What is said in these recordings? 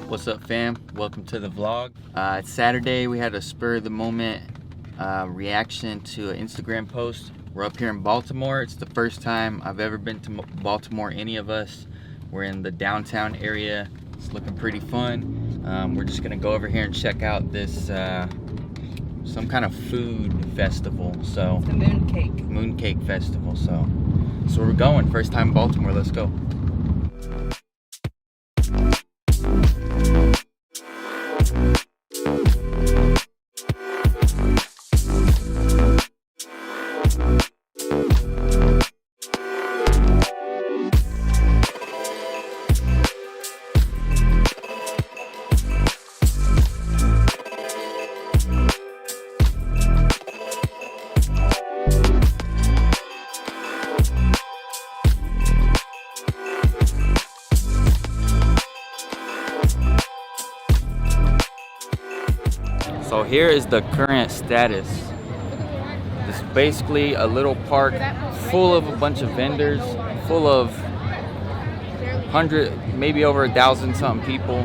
What's up, fam? Welcome to the vlog. It's Saturday. We had a spur of the moment reaction to an Instagram post. We're up here in Baltimore. It's the first time I've ever been to Baltimore, any of us. We're in the downtown area. It's looking pretty fun. We're just gonna go over here and check out this some kind of food festival. So the Mooncake Festival. So we're going. First time in Baltimore. Let's go. So here is the current status. It's basically a little park full of a bunch of vendors, full of 100, maybe over 1,000 something people,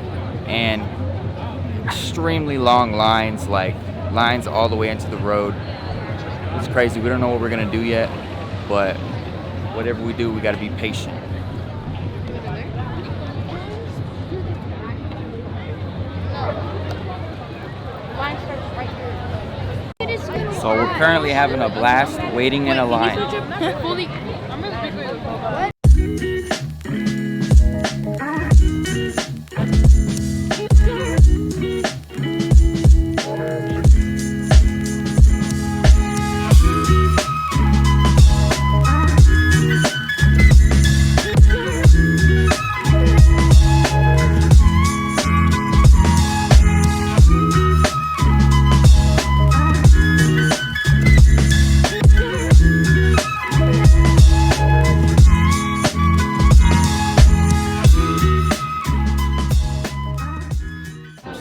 and extremely long lines, like lines all the way into the road. It's crazy. We don't know what we're gonna do yet, but whatever we do, we gotta be patient. So we're currently having a blast waiting in a line.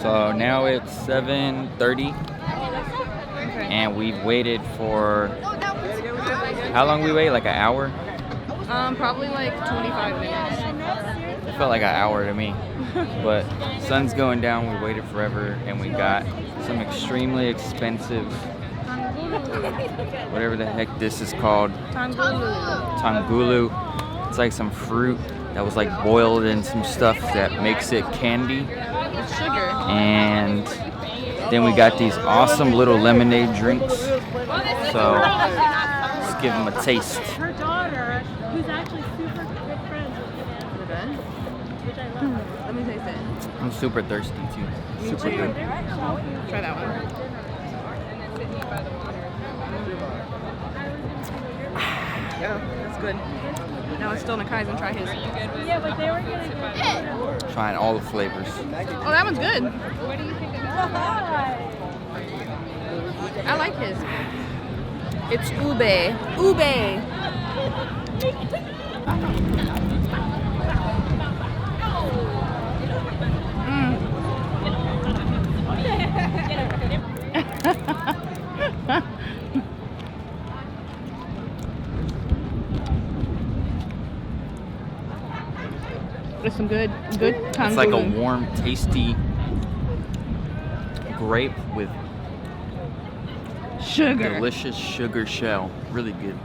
So now it's 7:30 and we've waited for, how long we wait? Like an hour? Probably like 25 minutes. It felt like an hour to me. But sun's going down, we waited forever, and we got some extremely expensive, whatever the heck this is called. Tangulu. It's like some fruit that was like boiled in some stuff that makes it candy. It's sugar. And then we got these awesome little lemonade drinks. So let's give them a taste. Her daughter, who's actually super good friends with them, which I love. Let me taste it. I'm super thirsty too. Super good. Try that one. Yeah, that's good. Now it's still Nakai's and try his. Yeah, but they were gonna Trying all the flavors. Oh, that one's good. What do you think of I like his. It's ube. Ube. There's some good It's like a warm, tasty grape with sugar. delicious sugar shell. Really good.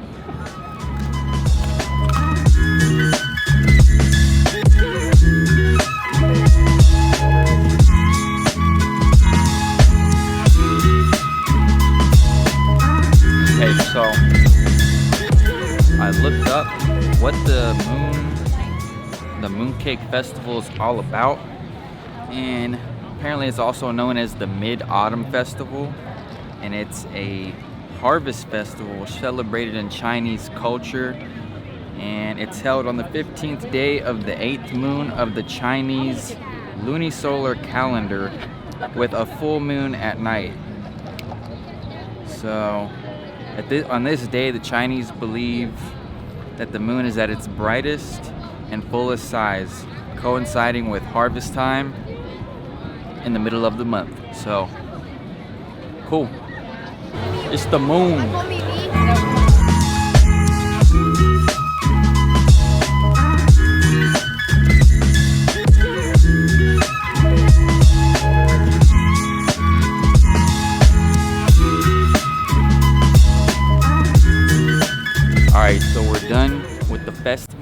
Okay, so I looked up what the Mooncake Festival is all about, and apparently it's also known as the Mid-Autumn Festival, and it's a harvest festival celebrated in Chinese culture, and it's held on the 15th day of the 8th moon of the Chinese lunisolar calendar with a full moon at night. So on this day, the Chinese believe that the moon is at its brightest and fullest size, coinciding with harvest time in the middle of the month. So cool. It's the moon.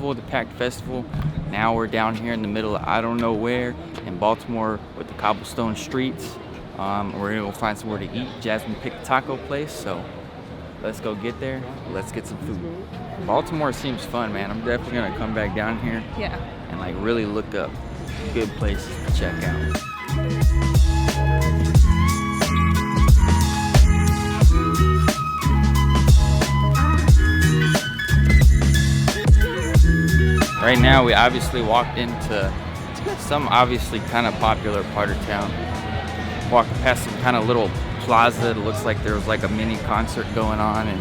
festival, the packed festival. Now we're down here in the middle of I don't know where in Baltimore with the cobblestone streets. We're gonna go find somewhere to eat. Jasmine picked a taco place, so let's go get there. Let's get some food. Baltimore seems fun, man. I'm definitely gonna come back down here Yeah. and like really look up good places to check out. Right now we obviously walked into some obviously kind of popular part of town. Walking past some kind of little plaza. It looks like there was like a mini concert going on, and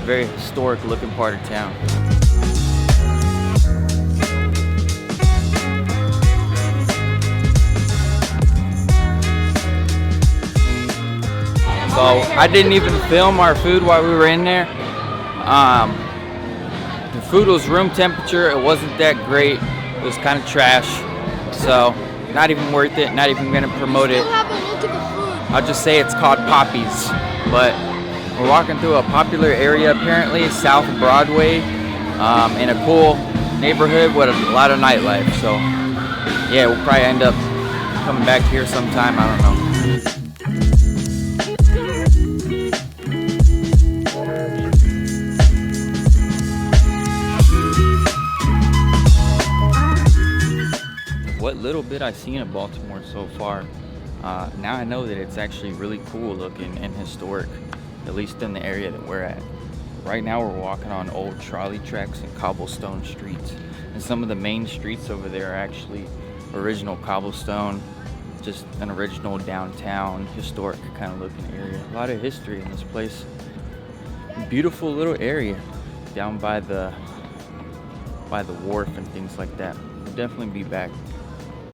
very historic looking part of town. So I didn't even film our food while we were in there. The food was room temperature. It wasn't that great. It was kind of trash. So not even worth it. Not even gonna promote it. I'll just say it's called Poppy's. But we're walking through a popular area apparently, South Broadway, in a cool neighborhood with a lot of nightlife. So yeah, we'll probably end up coming back here sometime. I don't know. What little bit I've seen of Baltimore so far, now I know that it's actually really cool looking and historic, at least in the area that we're at. Right now we're walking on old trolley tracks and cobblestone streets, and some of the main streets over there are actually original cobblestone, just an original downtown historic kind of looking area. A lot of history in this place. Beautiful little area down by the wharf and things like that. We'll definitely be back.